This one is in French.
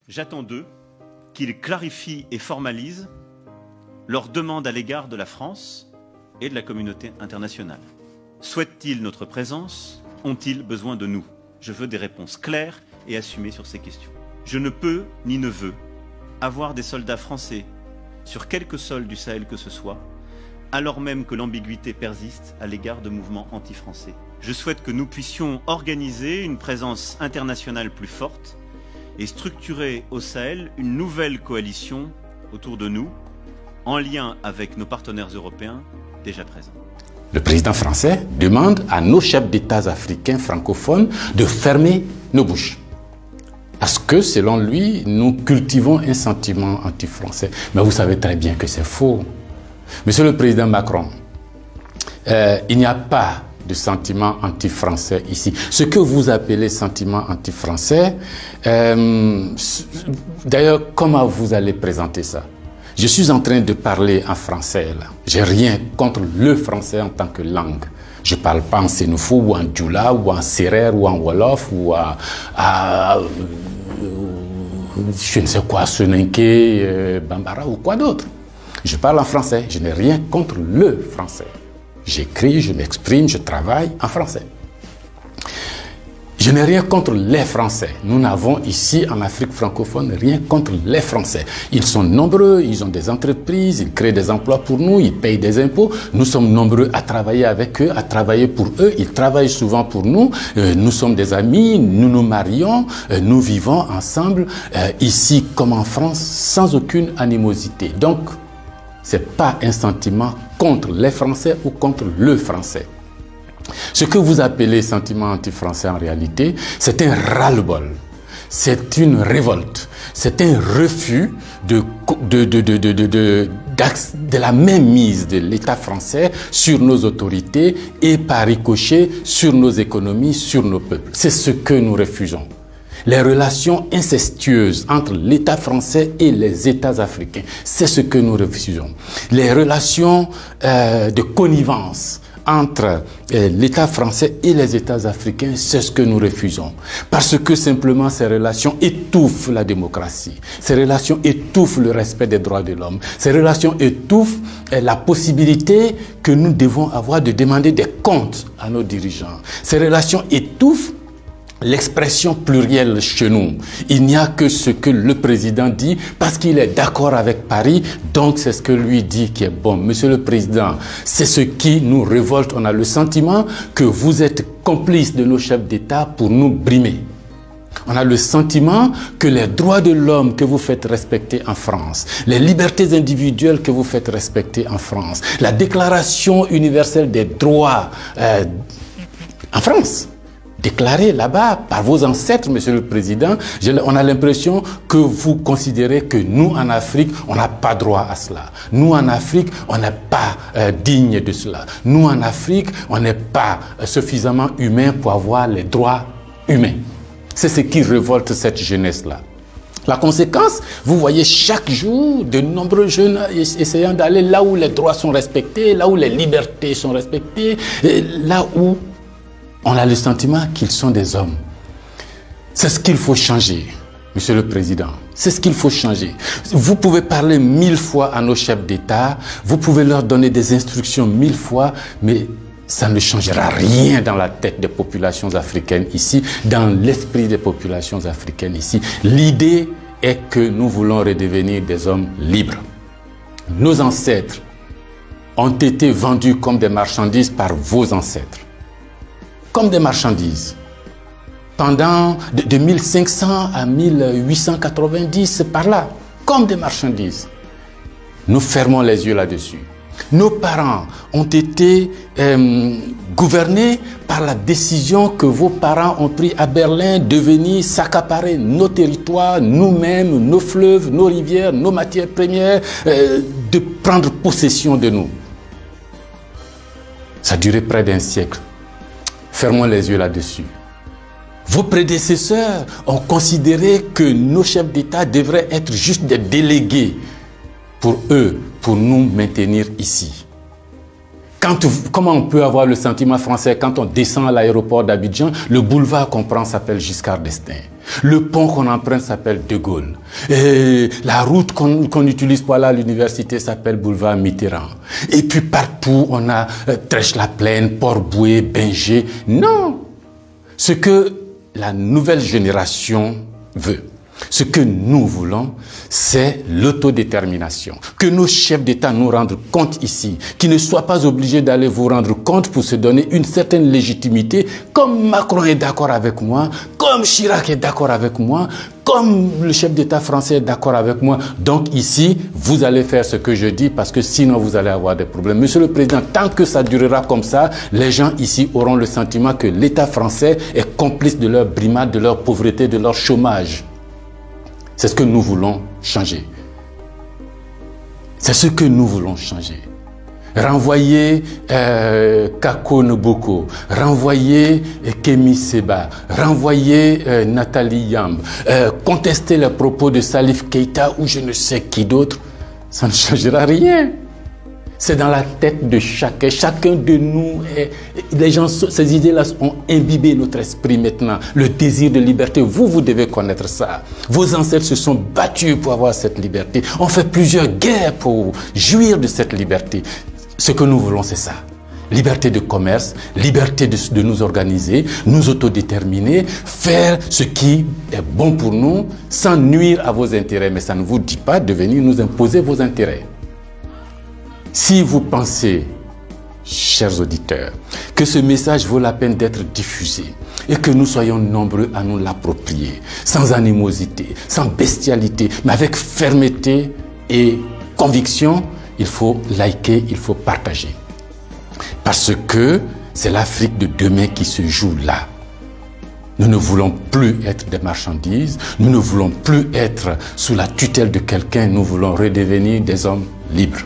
J'attends d'eux qu'ils clarifient et formalisent leurs demandes à l'égard de la France et de la communauté internationale. Souhaitent-ils notre présence? Ont-ils besoin de nous? Je veux des réponses claires et assumées sur ces questions. Je ne peux ni ne veux avoir des soldats français sur quelque sol du Sahel que ce soit, alors même que l'ambiguïté persiste à l'égard de mouvements anti-français. Je souhaite que nous puissions organiser une présence internationale plus forte et structurer au Sahel une nouvelle coalition autour de nous, en lien avec nos partenaires européens déjà présents. Le président français demande à nos chefs d'État africains francophones de fermer nos bouches. Parce que, selon lui, nous cultivons un sentiment anti-français. Mais vous savez très bien que c'est faux. Monsieur le président Macron, il n'y a pas de sentiment anti-français ici. Ce que vous appelez sentiment anti-français, d'ailleurs, comment vous allez présenter ça? Je suis en train de parler en français là. J'ai rien contre le français en tant que langue. Je parle pas en sénoufo ou en djoula ou en serer ou en wolof ou je ne sais quoi, soninké, bambara ou quoi d'autre. Je parle en français. Je n'ai rien contre le français. J'écris, je m'exprime, je travaille en français. Je n'ai rien contre les Français. Nous n'avons ici en Afrique francophone rien contre les Français. Ils sont nombreux, ils ont des entreprises, ils créent des emplois pour nous, ils payent des impôts. Nous sommes nombreux à travailler avec eux, à travailler pour eux. Ils travaillent souvent pour nous. Nous sommes des amis, nous nous marions, nous vivons ensemble ici comme en France sans aucune animosité. Donc, c'est pas un sentiment contre les Français ou contre le Français. Ce que vous appelez sentiment anti-français en réalité, c'est un ras-le-bol, c'est une révolte, c'est un refus de la mainmise de l'État français sur nos autorités et par ricochet sur nos économies, sur nos peuples. C'est ce que nous refusons. Les relations incestueuses entre l'État français et les États africains, c'est ce que nous refusons. Les relations de connivence entre l'État français et les États africains, c'est ce que nous refusons. Parce que simplement ces relations étouffent la démocratie, ces relations étouffent le respect des droits de l'homme, ces relations étouffent la possibilité que nous devons avoir de demander des comptes à nos dirigeants. Ces relations étouffent l'expression plurielle chez nous. Il n'y a que ce que le président dit parce qu'il est d'accord avec Paris, donc c'est ce que lui dit qui est bon. Monsieur le président, c'est ce qui nous révolte. On a le sentiment que vous êtes complice de nos chefs d'État pour nous brimer. On a le sentiment que les droits de l'homme que vous faites respecter en France, les libertés individuelles que vous faites respecter en France, la déclaration universelle des droits en France, déclaré là-bas par vos ancêtres, Monsieur le Président, on a l'impression que vous considérez que nous, en Afrique, on n'a pas droit à cela. Nous, en Afrique, on n'est pas digne de cela. Nous, en Afrique, on n'est pas suffisamment humain pour avoir les droits humains. C'est ce qui révolte cette jeunesse-là. La conséquence, vous voyez chaque jour de nombreux jeunes essayant d'aller là où les droits sont respectés, là où les libertés sont respectées, là où on a le sentiment qu'ils sont des hommes. C'est ce qu'il faut changer, Monsieur le Président. C'est ce qu'il faut changer. Vous pouvez parler 1000 fois à nos chefs d'État, vous pouvez leur donner des instructions 1000 fois, mais ça ne changera rien dans la tête des populations africaines ici, dans l'esprit des populations africaines ici. L'idée est que nous voulons redevenir des hommes libres. Nos ancêtres ont été vendus comme des marchandises par vos ancêtres. Comme des marchandises. Pendant de 1500 à 1890, c'est par là, comme des marchandises. Nous fermons les yeux là-dessus. Nos parents ont été gouvernés par la décision que vos parents ont prise à Berlin de venir s'accaparer nos territoires, nous-mêmes, nos fleuves, nos rivières, nos matières premières, de prendre possession de nous. Ça a duré près d'un siècle. Fermons les yeux là-dessus. Vos prédécesseurs ont considéré que nos chefs d'État devraient être juste des délégués pour eux, pour nous maintenir ici. Comment on peut avoir le sentiment français quand on descend à l'aéroport d'Abidjan? Le boulevard qu'on prend s'appelle Giscard d'Estaing. Le pont qu'on emprunte s'appelle De Gaulle. Et la route qu'on utilise pour aller à l'université s'appelle boulevard Mitterrand. Et puis partout, on a Trèche-la-Plaine, Port-Bouët, Binger. Non! Ce que la nouvelle génération veut, ce que nous voulons, c'est l'autodétermination. Que nos chefs d'État nous rendent compte ici, qu'ils ne soient pas obligés d'aller vous rendre compte pour se donner une certaine légitimité, comme Macron est d'accord avec moi, comme Chirac est d'accord avec moi, comme le chef d'État français est d'accord avec moi. Donc ici, vous allez faire ce que je dis parce que sinon vous allez avoir des problèmes. Monsieur le Président, tant que ça durera comme ça, les gens ici auront le sentiment que l'État français est complice de leur brimade, de leur pauvreté, de leur chômage. C'est ce que nous voulons changer. C'est ce que nous voulons changer. Renvoyer Kako Noboko, renvoyer Kemi Seba, renvoyer Nathalie Yamb, contester les propos de Salif Keïta ou je ne sais qui d'autre, ça ne changera rien. C'est dans la tête de chacun. Chacun de nous, les gens, ces idées-là ont imbibé notre esprit maintenant. Le désir de liberté, vous devez connaître ça. Vos ancêtres se sont battus pour avoir cette liberté. On fait plusieurs guerres pour jouir de cette liberté. Ce que nous voulons, c'est ça. Liberté de commerce, liberté de nous organiser, nous autodéterminer, faire ce qui est bon pour nous sans nuire à vos intérêts. Mais ça ne vous dit pas de venir nous imposer vos intérêts. Si vous pensez, chers auditeurs, que ce message vaut la peine d'être diffusé et que nous soyons nombreux à nous l'approprier, sans animosité, sans bestialité, mais avec fermeté et conviction, il faut liker, il faut partager. Parce que c'est l'Afrique de demain qui se joue là. Nous ne voulons plus être des marchandises, nous ne voulons plus être sous la tutelle de quelqu'un, nous voulons redevenir des hommes libres.